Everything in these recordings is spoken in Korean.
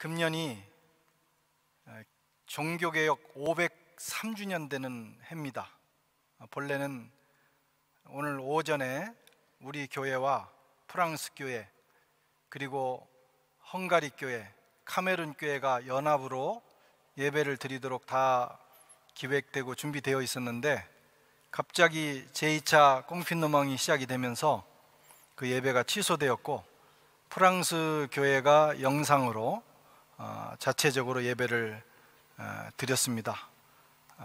금년이 종교개혁 503주년 되는 해입니다. 본래는 오늘 오전에 우리 교회와 프랑스 교회 그리고 헝가리 교회, 카메룬 교회가 연합으로 예배를 드리도록 다 기획되고 준비되어 있었는데 갑자기 제2차 꽁피노망이 시작이 되면서 그 예배가 취소되었고 프랑스 교회가 영상으로 자체적으로 예배를 드렸습니다.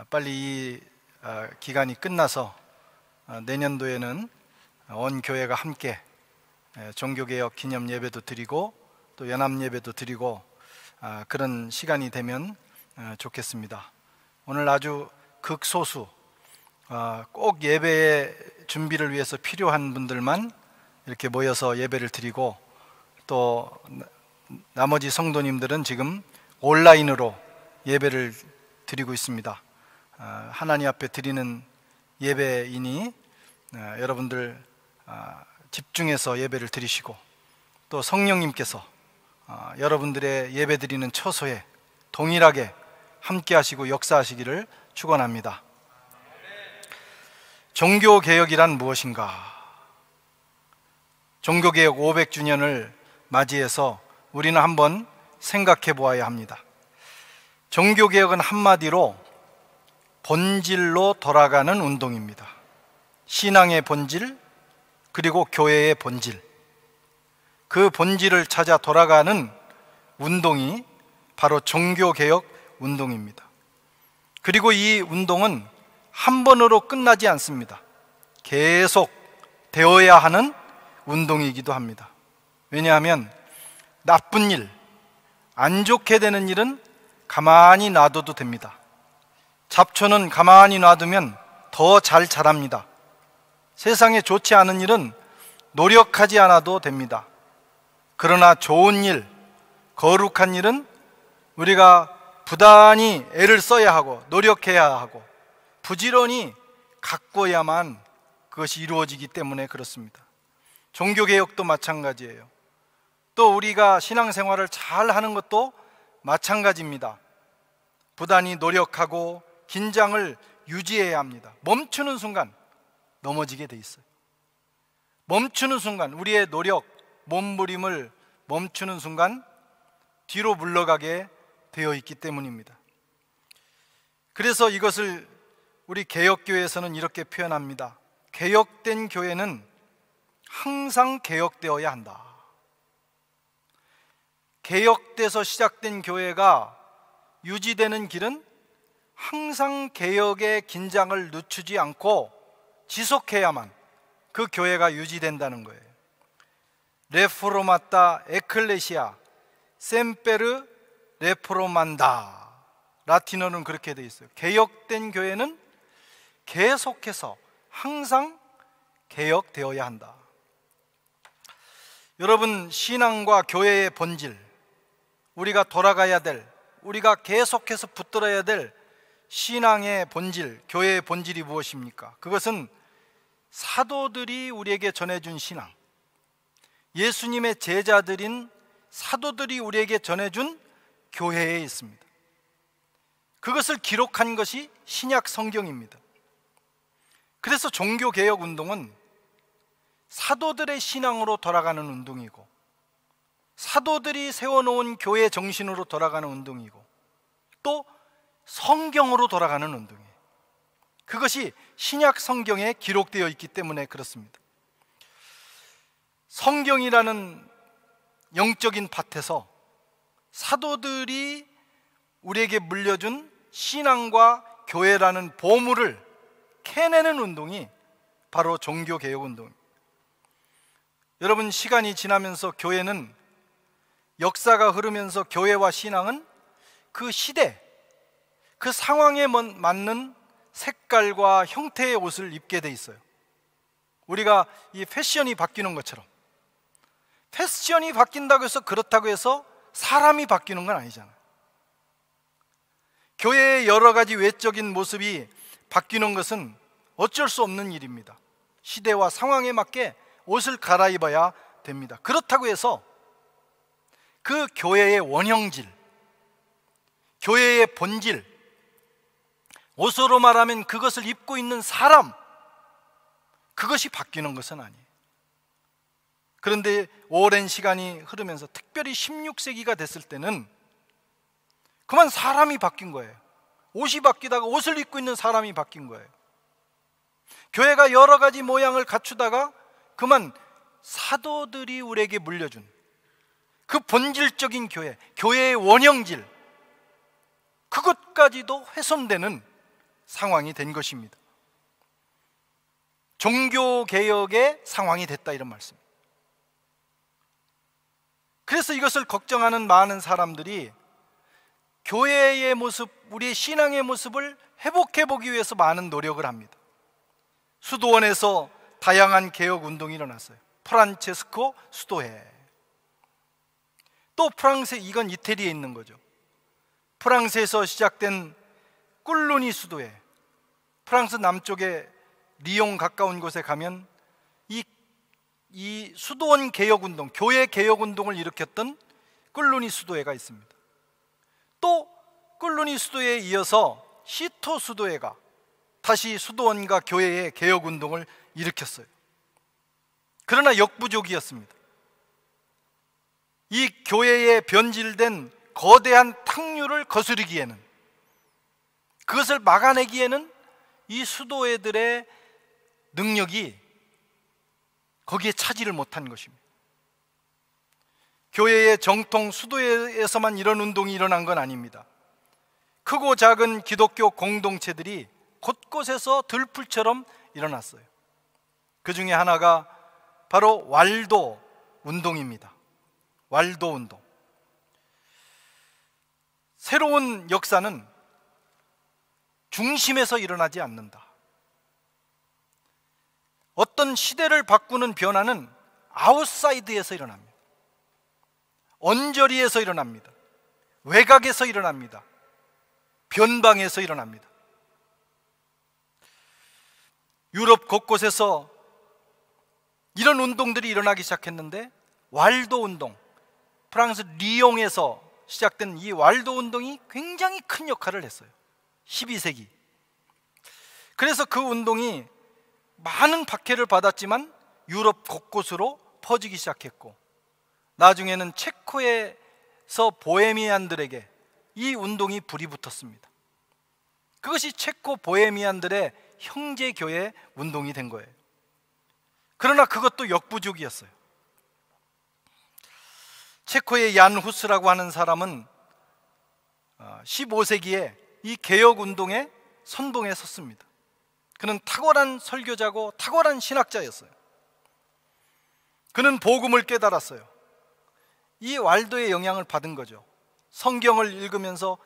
빨리 이 기간이 끝나서 내년도에는 온 교회가 함께 종교개혁 기념 예배도 드리고 또 연합 예배도 드리고 그런 시간이 되면 좋겠습니다. 오늘 아주 극소수 꼭 예배의 준비를 위해서 필요한 분들만 이렇게 모여서 예배를 드리고 또 나머지 성도님들은 지금 온라인으로 예배를 드리고 있습니다. 하나님 앞에 드리는 예배이니 여러분들 집중해서 예배를 드리시고 또 성령님께서 여러분들의 예배 드리는 처소에 동일하게 함께 하시고 역사하시기를 축원합니다. 종교개혁이란 무엇인가? 종교개혁 500주년을 맞이해서 우리는 한번 생각해 보아야 합니다. 종교개혁은 한마디로 본질로 돌아가는 운동입니다. 신앙의 본질 그리고 교회의 본질, 그 본질을 찾아 돌아가는 운동이 바로 종교개혁 운동입니다. 그리고 이 운동은 한 번으로 끝나지 않습니다. 계속 되어야 하는 운동이기도 합니다. 왜냐하면 나쁜 일, 안 좋게 되는 일은 가만히 놔둬도 됩니다. 잡초는 가만히 놔두면 더 잘 자랍니다. 세상에 좋지 않은 일은 노력하지 않아도 됩니다. 그러나 좋은 일, 거룩한 일은 우리가 부단히 애를 써야 하고 노력해야 하고 부지런히 가꿔야만 그것이 이루어지기 때문에 그렇습니다. 종교개혁도 마찬가지예요. 또 우리가 신앙생활을 잘 하는 것도 마찬가지입니다. 부단히 노력하고 긴장을 유지해야 합니다. 멈추는 순간 넘어지게 돼 있어요. 멈추는 순간 우리의 노력, 몸부림을 멈추는 순간 뒤로 물러가게 되어 있기 때문입니다. 그래서 이것을 우리 개혁교회에서는 이렇게 표현합니다. 개혁된 교회는 항상 개혁되어야 한다. 개혁돼서 시작된 교회가 유지되는 길은 항상 개혁의 긴장을 늦추지 않고 지속해야만 그 교회가 유지된다는 거예요. 레포르마타 에클레시아 셈페르 레포르만다, 라틴어는 그렇게 되어 있어요. 개혁된 교회는 계속해서 항상 개혁되어야 한다. 여러분, 신앙과 교회의 본질, 우리가 돌아가야 될, 우리가 계속해서 붙들어야 될 신앙의 본질, 교회의 본질이 무엇입니까? 그것은 사도들이 우리에게 전해준 신앙, 예수님의 제자들인 사도들이 우리에게 전해준 교회에 있습니다. 그것을 기록한 것이 신약 성경입니다. 그래서 종교개혁 운동은 사도들의 신앙으로 돌아가는 운동이고 사도들이 세워놓은 교회 정신으로 돌아가는 운동이고 또 성경으로 돌아가는 운동이에요. 그것이 신약 성경에 기록되어 있기 때문에 그렇습니다. 성경이라는 영적인 밭에서 사도들이 우리에게 물려준 신앙과 교회라는 보물을 캐내는 운동이 바로 종교개혁 운동입니다. 여러분, 시간이 지나면서 교회는, 역사가 흐르면서 교회와 신앙은 그 시대, 그 상황에 맞는 색깔과 형태의 옷을 입게 돼 있어요. 우리가 이 패션이 바뀌는 것처럼 패션이 바뀐다고 해서 그렇다고 해서 사람이 바뀌는 건 아니잖아요. 교회의 여러 가지 외적인 모습이 바뀌는 것은 어쩔 수 없는 일입니다. 시대와 상황에 맞게 옷을 갈아입어야 됩니다. 그렇다고 해서 그 교회의 원형질, 교회의 본질, 옷으로 말하면 그것을 입고 있는 사람, 그것이 바뀌는 것은 아니에요. 그런데 오랜 시간이 흐르면서 특별히 16세기가 됐을 때는 그만 사람이 바뀐 거예요. 옷이 바뀌다가 옷을 입고 있는 사람이 바뀐 거예요. 교회가 여러 가지 모양을 갖추다가 그만 사도들이 우리에게 물려준 그 본질적인 교회, 교회의 원형질, 그것까지도 훼손되는 상황이 된 것입니다. 종교개혁의 상황이 됐다, 이런 말씀. 그래서 이것을 걱정하는 많은 사람들이 교회의 모습, 우리의 신앙의 모습을 회복해 보기 위해서 많은 노력을 합니다. 수도원에서 다양한 개혁 운동이 일어났어요. 프란체스코 수도회. 또 프랑스, 이건 이태리에 있는 거죠. 프랑스에서 시작된 꿀루니 수도회. 프랑스 남쪽에 리옹 가까운 곳에 가면 이 수도원 개혁 운동, 교회 개혁 운동을 일으켰던 꿀루니 수도회가 있습니다. 또 꿀루니 수도회에 이어서 시토 수도회가 다시 수도원과 교회의 개혁 운동을 일으켰어요. 그러나 역부족이었습니다. 이 교회의 변질된 거대한 탕류를 거스르기에는, 그것을 막아내기에는 이 수도회들의 능력이 거기에 차지를 못한 것입니다. 교회의 정통 수도회에서만 이런 운동이 일어난 건 아닙니다. 크고 작은 기독교 공동체들이 곳곳에서 들풀처럼 일어났어요. 그 중에 하나가 바로 왈도 운동입니다. 왈도 운동. 새로운 역사는 중심에서 일어나지 않는다. 어떤 시대를 바꾸는 변화는 아웃사이드에서 일어납니다. 언저리에서 일어납니다. 외곽에서 일어납니다. 변방에서 일어납니다. 유럽 곳곳에서 이런 운동들이 일어나기 시작했는데, 왈도 운동, 프랑스 리옹에서 시작된 이 왈도 운동이 굉장히 큰 역할을 했어요. 12세기. 그래서 그 운동이 많은 박해를 받았지만 유럽 곳곳으로 퍼지기 시작했고, 나중에는 체코에서 보헤미안들에게 이 운동이 불이 붙었습니다. 그것이 체코 보헤미안들의 형제교회 운동이 된 거예요. 그러나 그것도 역부족이었어요. 체코의 얀 후스라고 하는 사람은 15세기에 이 개혁운동의 선봉에 섰습니다. 그는 탁월한 설교자고 탁월한 신학자였어요. 그는 복음을 깨달았어요. 이 왈도의 영향을 받은 거죠. 성경을 읽으면서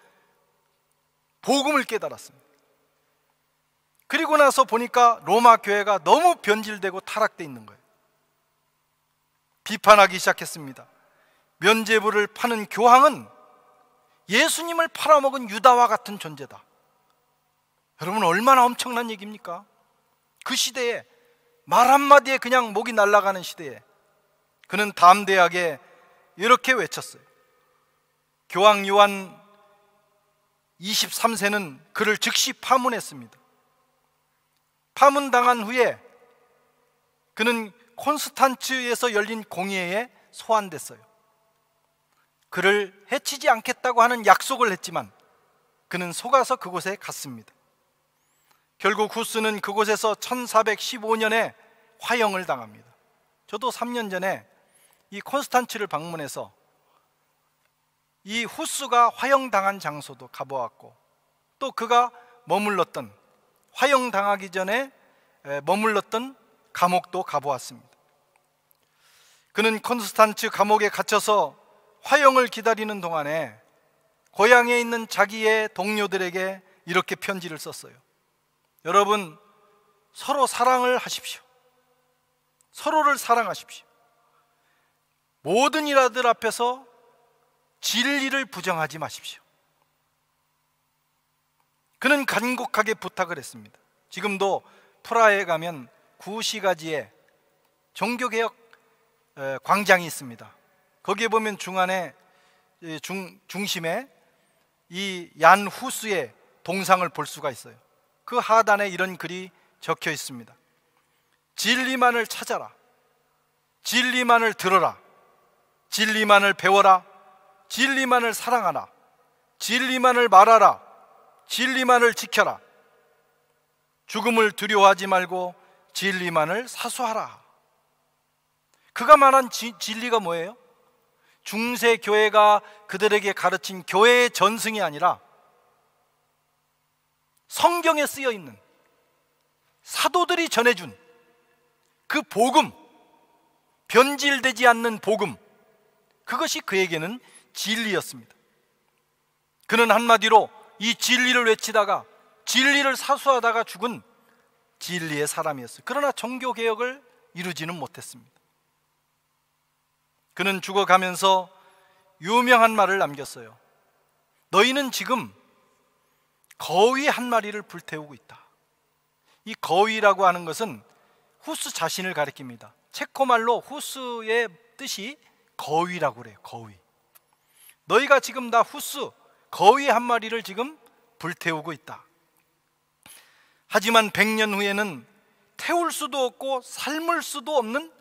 복음을 깨달았습니다. 그리고 나서 보니까 로마 교회가 너무 변질되고 타락되어 있는 거예요. 비판하기 시작했습니다. 면죄부를 파는 교황은 예수님을 팔아먹은 유다와 같은 존재다. 여러분, 얼마나 엄청난 얘기입니까? 그 시대에, 말 한마디에 그냥 목이 날아가는 시대에 그는 담대하게 이렇게 외쳤어요. 교황 요한 23세는 그를 즉시 파문했습니다. 파문당한 후에 그는 콘스탄츠에서 열린 공회에 소환됐어요. 그를 해치지 않겠다고 하는 약속을 했지만 그는 속아서 그곳에 갔습니다. 결국 후스는 그곳에서 1415년에 화형을 당합니다. 저도 3년 전에 이 콘스탄츠를 방문해서 이 후스가 화형당한 장소도 가보았고, 또 그가 머물렀던, 화형당하기 전에 머물렀던 감옥도 가보았습니다. 그는 콘스탄츠 감옥에 갇혀서 화형을 기다리는 동안에 고향에 있는 자기의 동료들에게 이렇게 편지를 썼어요. 여러분, 서로 사랑을 하십시오. 서로를 사랑하십시오. 모든 일들 앞에서 진리를 부정하지 마십시오. 그는 간곡하게 부탁을 했습니다. 지금도 프라하에 가면 구시가지에 종교개혁 광장이 있습니다. 거기에 보면 중앙에 중심에 이 얀 후스의 동상을 볼 수가 있어요. 그 하단에 이런 글이 적혀 있습니다. 진리만을 찾아라. 진리만을 들어라. 진리만을 배워라. 진리만을 사랑하라. 진리만을 말하라. 진리만을 지켜라. 죽음을 두려워하지 말고 진리만을 사수하라. 그가 말한 진리가 뭐예요? 중세 교회가 그들에게 가르친 교회의 전승이 아니라 성경에 쓰여 있는 사도들이 전해준 그 복음, 변질되지 않는 복음, 그것이 그에게는 진리였습니다. 그는 한마디로 이 진리를 외치다가 진리를 사수하다가 죽은 진리의 사람이었어요. 그러나 종교개혁을 이루지는 못했습니다. 그는 죽어가면서 유명한 말을 남겼어요. 너희는 지금 거위 한 마리를 불태우고 있다. 이 거위라고 하는 것은 후스 자신을 가리킵니다. 체코말로 후스의 뜻이 거위라고 그래요. 거위. 너희가 지금 나 후스 거위 한 마리를 지금 불태우고 있다. 하지만 100년 후에는 태울 수도 없고 삶을 수도 없는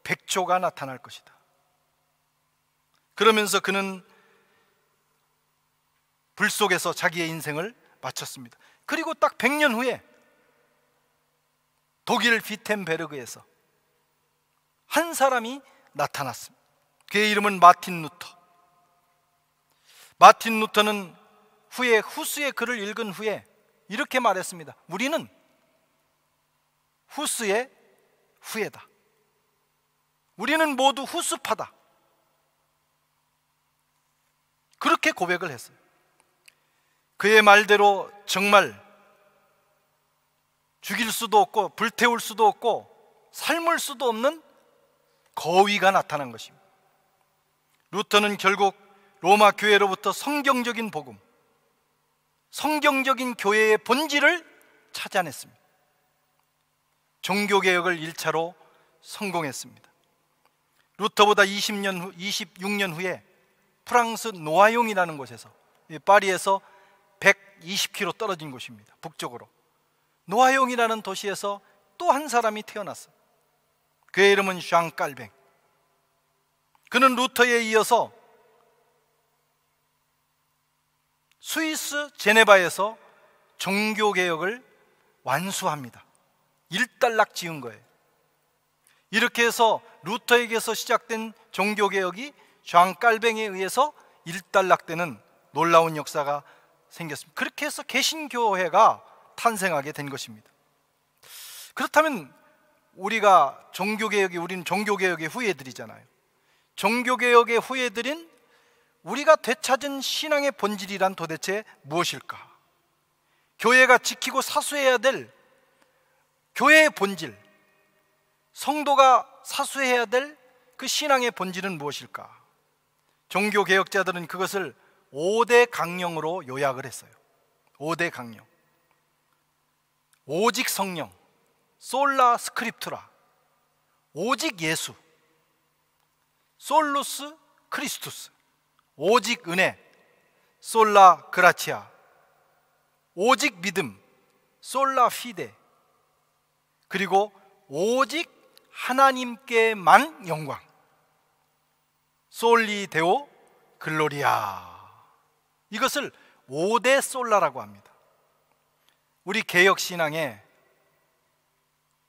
백조가 나타날 것이다. 그러면서 그는 불 속에서 자기의 인생을 마쳤습니다. 그리고 딱 100년 후에 독일 비텐베르그에서 한 사람이 나타났습니다. 그의 이름은 마틴 루터. 마틴 루터는 후에 후스의 글을 읽은 후에 이렇게 말했습니다. 우리는 후스의 후예다. 우리는 모두 후스파다. 그렇게 고백을 했어요. 그의 말대로 정말 죽일 수도 없고 불태울 수도 없고 삶을 수도 없는 거위가 나타난 것입니다. 루터는 결국 로마 교회로부터 성경적인 복음, 성경적인 교회의 본질을 찾아냈습니다. 종교개혁을 1차로 성공했습니다. 루터보다 26년 후에 프랑스 노아용이라는 곳에서, 파리에서 120km 떨어진 곳입니다. 북쪽으로 노아용이라는 도시에서 또 한 사람이 태어났어요. 그의 이름은 샹 깔뱅. 그는 루터에 이어서 스위스 제네바에서 종교개혁을 완수합니다. 일단락 지은 거예요. 이렇게 해서 루터에게서 시작된 종교개혁이 샹 깔뱅에 의해서 일단락되는 놀라운 역사가 생겼습니다. 그렇게 해서 개신교회가 탄생하게 된 것입니다. 그렇다면 우리가 우리는 종교개혁의 후예들이잖아요. 종교개혁의 후예들인 우리가 되찾은 신앙의 본질이란 도대체 무엇일까? 교회가 지키고 사수해야 될 교회의 본질, 성도가 사수해야 될 그 신앙의 본질은 무엇일까? 종교개혁자들은 그것을 5대 강령으로 요약을 했어요. 5대 강령. 오직 성령, 솔라 스크립투라, 오직 예수, 솔루스 크리스투스, 오직 은혜, 솔라 그라치아, 오직 믿음, 솔라 피데, 그리고 오직 하나님께만 영광, 솔리 데오 글로리아. 이것을 5대 솔라라고 합니다. 우리 개혁신앙의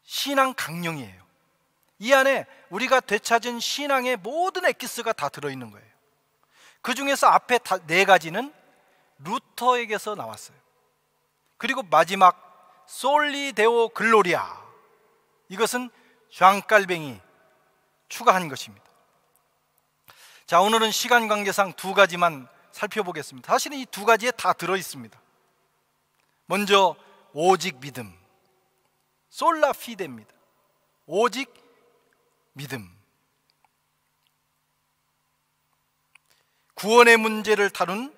신앙 강령이에요. 이 안에 우리가 되찾은 신앙의 모든 엑기스가 다 들어있는 거예요. 그 중에서 앞에 4가지는 루터에게서 나왔어요. 그리고 마지막 솔리 데오 글로리아, 이것은 샹 깔뱅이 추가한 것입니다. 자, 오늘은 시간 관계상 2가지만 살펴보겠습니다. 사실은 이 2가지에 다 들어있습니다. 먼저 오직 믿음, 솔라 피데입니다. 오직 믿음. 구원의 문제를 다룬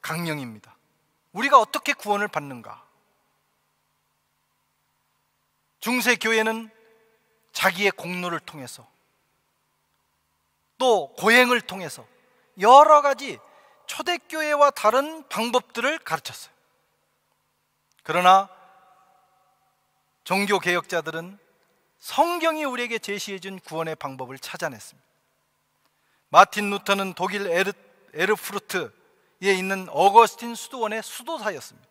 강령입니다. 우리가 어떻게 구원을 받는가? 중세 교회는 자기의 공로를 통해서 또 고행을 통해서 여러 가지 초대교회와 다른 방법들을 가르쳤어요. 그러나 종교개혁자들은 성경이 우리에게 제시해준 구원의 방법을 찾아냈습니다. 마틴 루터는 독일 에르푸르트에 있는 어거스틴 수도원의 수도사였습니다.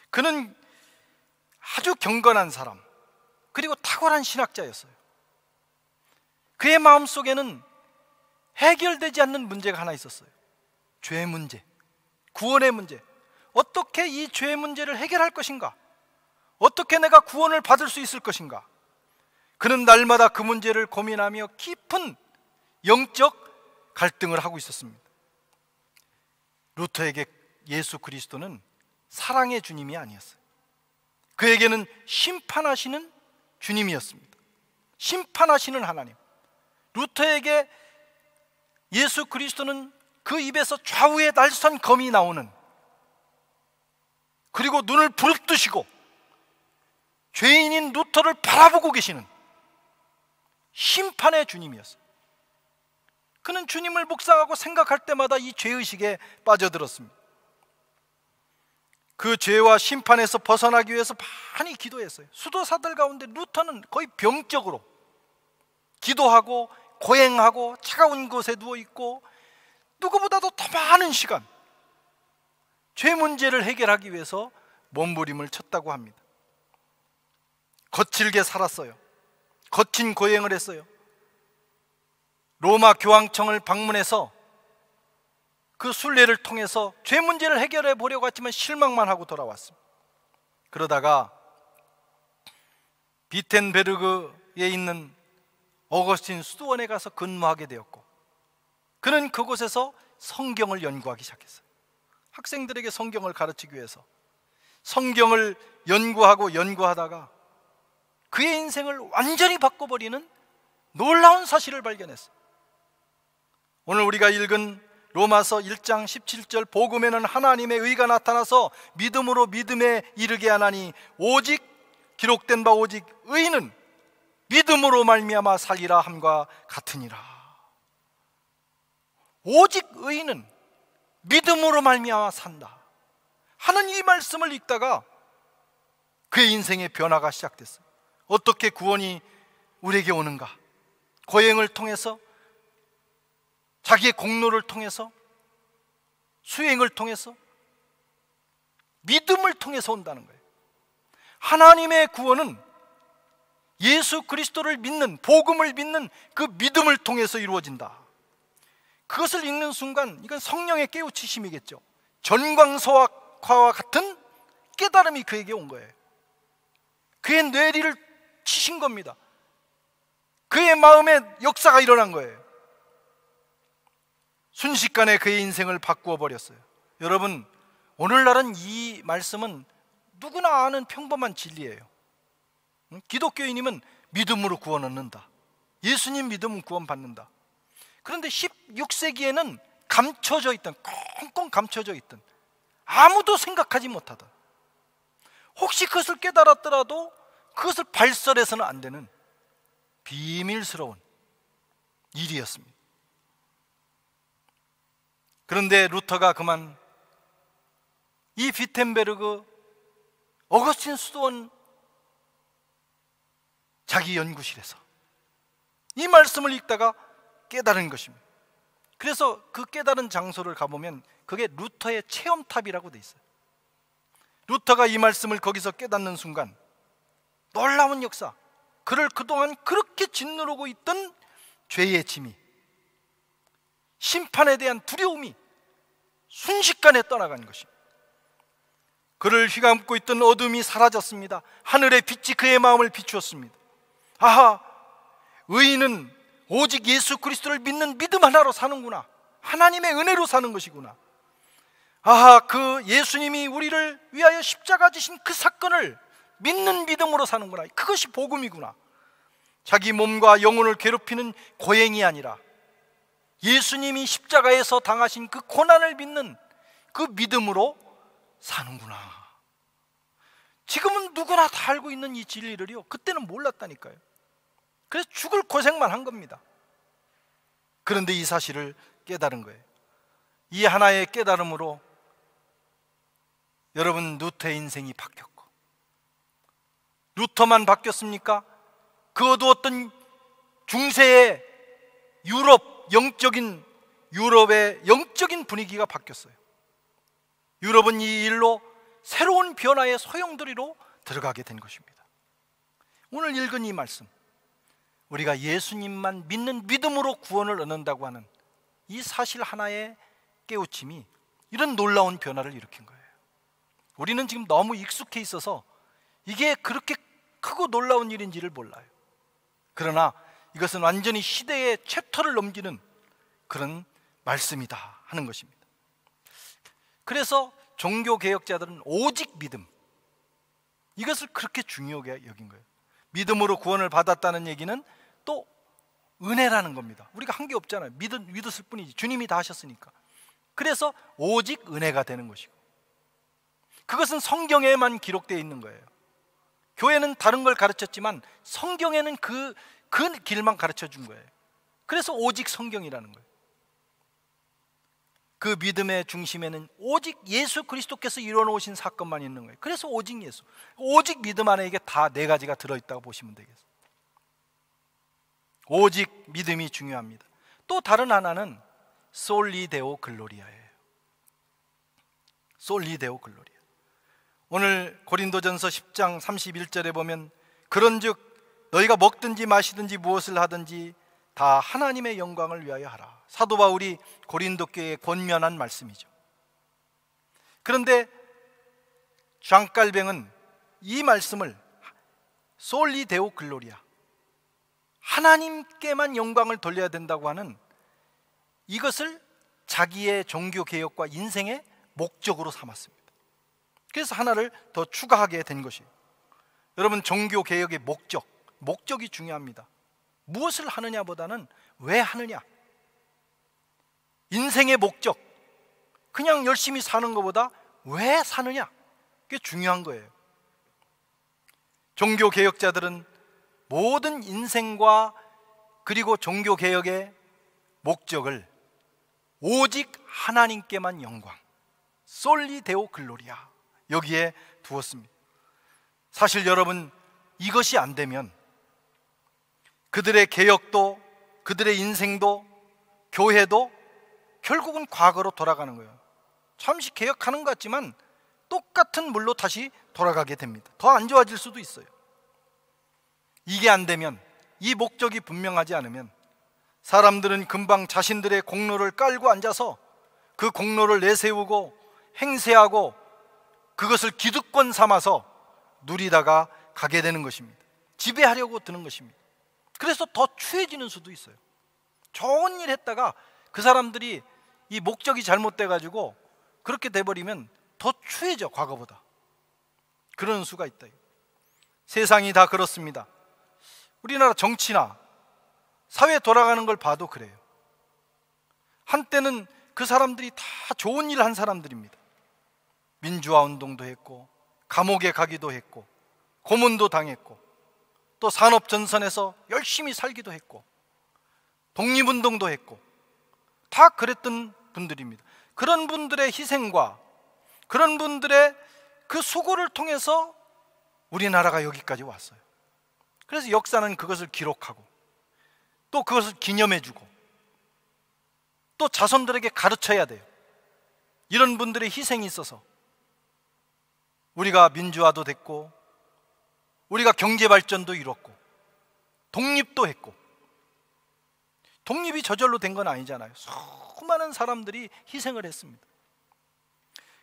그는 아주 경건한 사람, 그리고 탁월한 신학자였어요. 그의 마음속에는 해결되지 않는 문제가 하나 있었어요. 죄 문제, 구원의 문제. 어떻게 이 죄 문제를 해결할 것인가? 어떻게 내가 구원을 받을 수 있을 것인가? 그는 날마다 그 문제를 고민하며 깊은 영적 갈등을 하고 있었습니다. 루터에게 예수 그리스도는 사랑의 주님이 아니었어요. 그에게는 심판하시는 주님이었습니다. 심판하시는 하나님. 루터에게 예수 그리스도는 그 입에서 좌우에 날선 검이 나오는, 그리고 눈을 부릅뜨시고 죄인인 루터를 바라보고 계시는 심판의 주님이었어요. 그는 주님을 묵상하고 생각할 때마다 이 죄의식에 빠져들었습니다. 그 죄와 심판에서 벗어나기 위해서 많이 기도했어요. 수도사들 가운데 루터는 거의 병적으로 기도하고 고행하고 차가운 곳에 누워있고 누구보다도 더 많은 시간 죄 문제를 해결하기 위해서 몸부림을 쳤다고 합니다. 거칠게 살았어요. 거친 고행을 했어요. 로마 교황청을 방문해서 그 순례를 통해서 죄 문제를 해결해 보려고 했지만 실망만 하고 돌아왔습니다. 그러다가 비텐베르그에 있는 어거스틴 수도원에 가서 근무하게 되었고, 그는 그곳에서 성경을 연구하기 시작했어요. 학생들에게 성경을 가르치기 위해서 성경을 연구하다가 그의 인생을 완전히 바꿔버리는 놀라운 사실을 발견했어요. 오늘 우리가 읽은 로마서 1장 17절 복음에는 하나님의 의가 나타나서 믿음으로 믿음에 이르게 하나니 오직 기록된 바 오직 의는 믿음으로 말미암아 살리라 함과 같으니라. 오직 의는 믿음으로 말미암아 산다 하는 이 말씀을 읽다가 그의 인생의 변화가 시작됐어요. 어떻게 구원이 우리에게 오는가? 고행을 통해서, 자기의 공로를 통해서, 수행을 통해서, 믿음을 통해서 온다는 거예요. 하나님의 구원은 예수 그리스도를 믿는, 복음을 믿는 그 믿음을 통해서 이루어진다. 그것을 읽는 순간 이건 성령의 깨우치심이겠죠. 전광서화와 같은 깨달음이 그에게 온 거예요. 그의 뇌리를 치신 겁니다. 그의 마음에 역사가 일어난 거예요. 순식간에 그의 인생을 바꾸어 버렸어요. 여러분, 오늘날은 이 말씀은 누구나 아는 평범한 진리예요. 기독교인이면 믿음으로 구원 얻는다. 예수님 믿으면 구원 받는다. 그런데 16세기에는 감춰져 있던, 꽁꽁 감춰져 있던, 아무도 생각하지 못하던, 혹시 그것을 깨달았더라도 그것을 발설해서는 안 되는 비밀스러운 일이었습니다. 그런데 루터가 그만 이 비텐베르그 어거스틴 수도원 자기 연구실에서 이 말씀을 읽다가 깨달은 것입니다. 그래서 그 깨달은 장소를 가보면 그게 루터의 체험탑이라고 돼 있어요. 루터가 이 말씀을 거기서 깨닫는 순간 놀라운 역사, 그를 그동안 그렇게 짓누르고 있던 죄의 짐이, 심판에 대한 두려움이 순식간에 떠나간 것입니다. 그를 휘감고 있던 어둠이 사라졌습니다. 하늘의 빛이 그의 마음을 비추었습니다. 아하, 의인은 오직 예수 그리스도를 믿는 믿음 하나로 사는구나. 하나님의 은혜로 사는 것이구나. 아하, 그 예수님이 우리를 위하여 십자가 지신 그 사건을 믿는 믿음으로 사는구나. 그것이 복음이구나. 자기 몸과 영혼을 괴롭히는 고행이 아니라 예수님이 십자가에서 당하신 그 고난을 믿는 그 믿음으로 사는구나. 지금은 누구나 다 알고 있는 이 진리를요, 그때는 몰랐다니까요. 그래서 죽을 고생만 한 겁니다. 그런데 이 사실을 깨달은 거예요. 이 하나의 깨달음으로 여러분 루터의 인생이 바뀌었고, 루터만 바뀌었습니까? 그 어두웠던 중세의 유럽의 영적인 분위기가 바뀌었어요. 유럽은 이 일로 새로운 변화의 소용돌이로 들어가게 된 것입니다. 오늘 읽은 이 말씀, 우리가 예수님만 믿는 믿음으로 구원을 얻는다고 하는 이 사실 하나의 깨우침이 이런 놀라운 변화를 일으킨 거예요. 우리는 지금 너무 익숙해 있어서 이게 그렇게 크고 놀라운 일인지를 몰라요. 그러나 이것은 완전히 시대의 챕터를 넘기는 그런 말씀이다 하는 것입니다. 그래서 종교개혁자들은 오직 믿음, 이것을 그렇게 중요하게 여긴 거예요. 믿음으로 구원을 받았다는 얘기는 또 은혜라는 겁니다. 우리가 한 게 없잖아요. 믿었을 뿐이지. 주님이 다 하셨으니까. 그래서 오직 은혜가 되는 것이고, 그것은 성경에만 기록되어 있는 거예요. 교회는 다른 걸 가르쳤지만 성경에는 그 길만 가르쳐 준 거예요. 그래서 오직 성경이라는 거예요. 그 믿음의 중심에는 오직 예수 그리스도께서 이뤄놓으신 사건만 있는 거예요. 그래서 오직 예수, 오직 믿음 안에 이게 다 네 가지가 들어있다고 보시면 되겠어요. 오직 믿음이 중요합니다. 또 다른 하나는 솔리 데오 글로리아예요. 솔리 데오 글로리아. 오늘 고린도전서 10장 31절에 보면, 그런즉 너희가 먹든지 마시든지 무엇을 하든지 다 하나님의 영광을 위하여 하라. 사도 바울이 고린도 교회에 권면한 말씀이죠. 그런데 장깔뱅은 이 말씀을 솔리 데오 글로리아, 하나님께만 영광을 돌려야 된다고 하는 이것을 자기의 종교개혁과 인생의 목적으로 삼았습니다. 그래서 하나를 더 추가하게 된 것이에요. 여러분, 종교개혁의 목적이 중요합니다. 무엇을 하느냐보다는 왜 하느냐, 인생의 목적, 그냥 열심히 사는 것보다 왜 사느냐, 그게 중요한 거예요. 종교개혁자들은 모든 인생과 그리고 종교개혁의 목적을 오직 하나님께만 영광, 솔리 데오 글로리아, 여기에 두었습니다. 사실 여러분, 이것이 안 되면 그들의 개혁도, 그들의 인생도, 교회도 결국은 과거로 돌아가는 거예요. 잠시 개혁하는 것 같지만 똑같은 물로 다시 돌아가게 됩니다. 더 안 좋아질 수도 있어요. 이게 안 되면, 이 목적이 분명하지 않으면 사람들은 금방 자신들의 공로를 깔고 앉아서 그 공로를 내세우고 행세하고 그것을 기득권 삼아서 누리다가 가게 되는 것입니다. 지배하려고 드는 것입니다. 그래서 더 추해지는 수도 있어요. 좋은 일 했다가 그 사람들이 이 목적이 잘못돼 가지고 그렇게 돼버리면 더 추해져, 과거보다. 그런 수가 있다. 세상이 다 그렇습니다. 우리나라 정치나 사회 돌아가는 걸 봐도 그래요. 한때는 그 사람들이 다 좋은 일 한 사람들입니다. 민주화 운동도 했고, 감옥에 가기도 했고, 고문도 당했고, 또 산업 전선에서 열심히 살기도 했고, 독립운동도 했고, 다 그랬던 분들입니다. 그런 분들의 희생과 그런 분들의 그 수고를 통해서 우리나라가 여기까지 왔어요. 그래서 역사는 그것을 기록하고 또 그것을 기념해주고 또 자손들에게 가르쳐야 돼요. 이런 분들의 희생이 있어서 우리가 민주화도 됐고, 우리가 경제발전도 이뤘고, 독립도 했고. 독립이 저절로 된 건 아니잖아요. 수많은 사람들이 희생을 했습니다.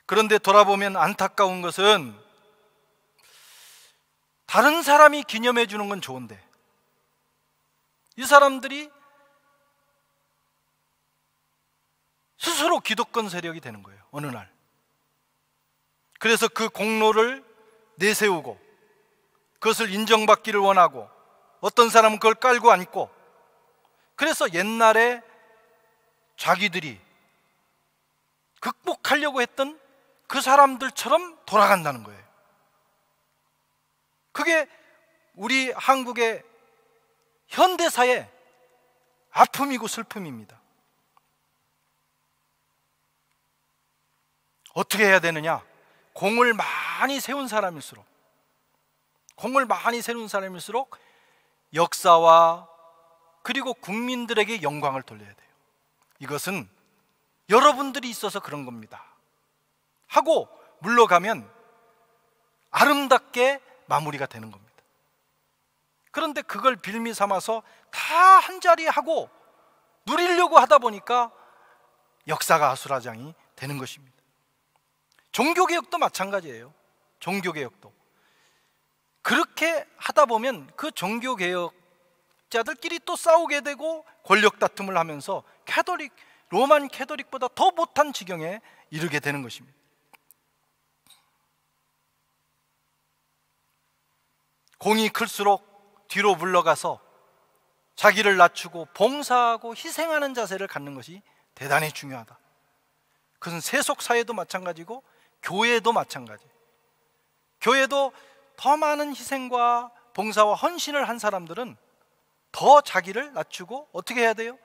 그런데 돌아보면 안타까운 것은, 다른 사람이 기념해 주는 건 좋은데 이 사람들이 스스로 기득권 세력이 되는 거예요, 어느 날. 그래서 그 공로를 내세우고 그것을 인정받기를 원하고, 어떤 사람은 그걸 깔고 앉고, 그래서 옛날에 자기들이 극복하려고 했던 그 사람들처럼 돌아간다는 거예요. 그게 우리 한국의 현대사의 아픔이고 슬픔입니다. 어떻게 해야 되느냐? 공을 많이 세운 사람일수록 역사와 그리고 국민들에게 영광을 돌려야 돼요. 이것은 여러분들이 있어서 그런 겁니다 하고 물러가면 아름답게 마무리가 되는 겁니다. 그런데 그걸 빌미 삼아서 다 한자리 하고 누리려고 하다 보니까 역사가 아수라장이 되는 것입니다. 종교개혁도 마찬가지예요. 종교개혁도 그렇게 하다 보면 그 종교개혁자들끼리 또 싸우게 되고 권력 다툼을 하면서 로만 캐토릭보다 더 못한 지경에 이르게 되는 것입니다. 공이 클수록 뒤로 물러가서 자기를 낮추고 봉사하고 희생하는 자세를 갖는 것이 대단히 중요하다. 그것은 세속사회도 마찬가지고 교회도 마찬가지. 교회도 더 많은 희생과 봉사와 헌신을 한 사람들은 더 자기를 낮추고 어떻게 해야 돼요?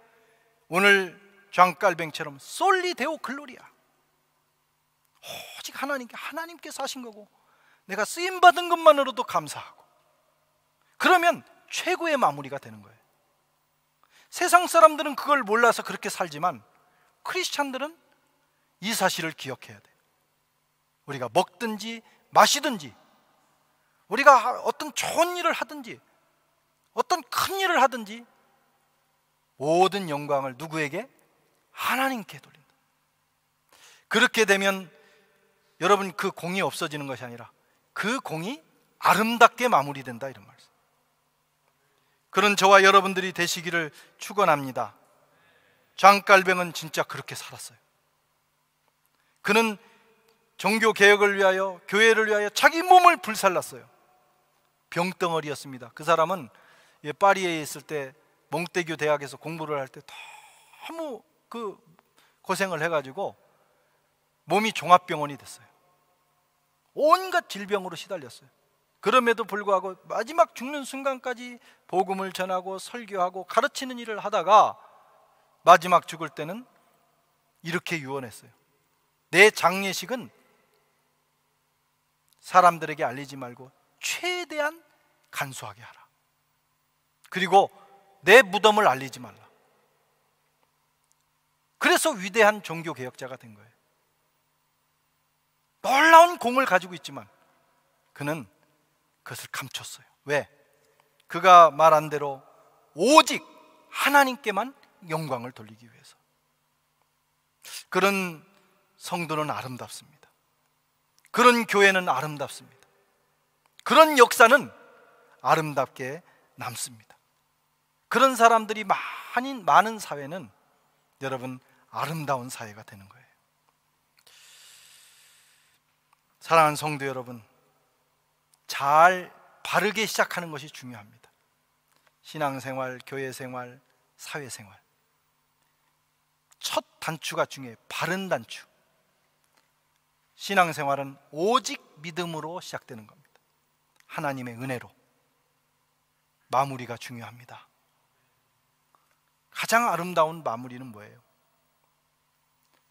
오늘 장깔뱅처럼 솔리 데오 글로리아, 오직 하나님께서 하신 거고 내가 쓰임받은 것만으로도 감사하고, 그러면 최고의 마무리가 되는 거예요. 세상 사람들은 그걸 몰라서 그렇게 살지만 크리스찬들은 이 사실을 기억해야 돼요. 우리가 먹든지 마시든지, 우리가 어떤 좋은 일을 하든지 어떤 큰 일을 하든지 모든 영광을 누구에게? 하나님께 돌린다. 그렇게 되면 여러분, 그 공이 없어지는 것이 아니라 그 공이 아름답게 마무리된다, 이런 말씀. 그런 저와 여러분들이 되시기를 축원합니다. 장깔뱅은 진짜 그렇게 살았어요. 그는 종교개혁을 위하여, 교회를 위하여 자기 몸을 불살랐어요. 병덩어리였습니다. 그 사람은 파리에 있을 때 몽테규 대학에서 공부를 할 때 너무 고생을 해가지고 몸이 종합병원이 됐어요. 온갖 질병으로 시달렸어요. 그럼에도 불구하고 마지막 죽는 순간까지 복음을 전하고 설교하고 가르치는 일을 하다가 마지막 죽을 때는 이렇게 유언했어요. 내 장례식은 사람들에게 알리지 말고 최대한 간소하게 하라. 그리고 내 무덤을 알리지 말라. 그래서 위대한 종교개혁자가 된 거예요. 놀라운 공을 가지고 있지만 그는 그것을 감췄어요. 왜? 그가 말한 대로 오직 하나님께만 영광을 돌리기 위해서. 그런 성도는 아름답습니다. 그런 교회는 아름답습니다. 그런 역사는 아름답게 남습니다. 그런 사람들이 많은 사회는 여러분 아름다운 사회가 되는 거예요. 사랑하는 성도 여러분, 잘 바르게 시작하는 것이 중요합니다. 신앙생활, 교회생활, 사회생활, 첫 단추가 중요해요. 바른 단추. 신앙생활은 오직 믿음으로 시작되는 겁니다. 하나님의 은혜로. 마무리가 중요합니다. 가장 아름다운 마무리는 뭐예요?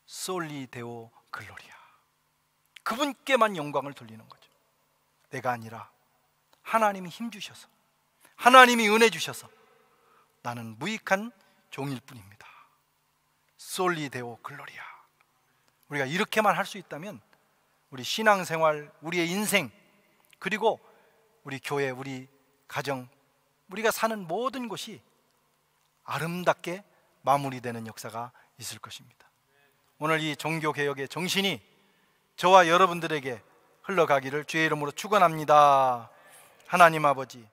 솔리 데오 글로리아. 그분께만 영광을 돌리는 거죠. 내가 아니라 하나님이 힘 주셔서, 하나님이 은혜 주셔서 나는 무익한 종일 뿐입니다. 솔리 데오 글로리아. 우리가 이렇게만 할 수 있다면 우리 신앙생활, 우리의 인생, 그리고 우리 교회, 우리 가정, 우리가 사는 모든 곳이 아름답게 마무리되는 역사가 있을 것입니다. 오늘 이 종교개혁의 정신이 저와 여러분들에게 흘러가기를 주의 이름으로 축원합니다. 하나님 아버지,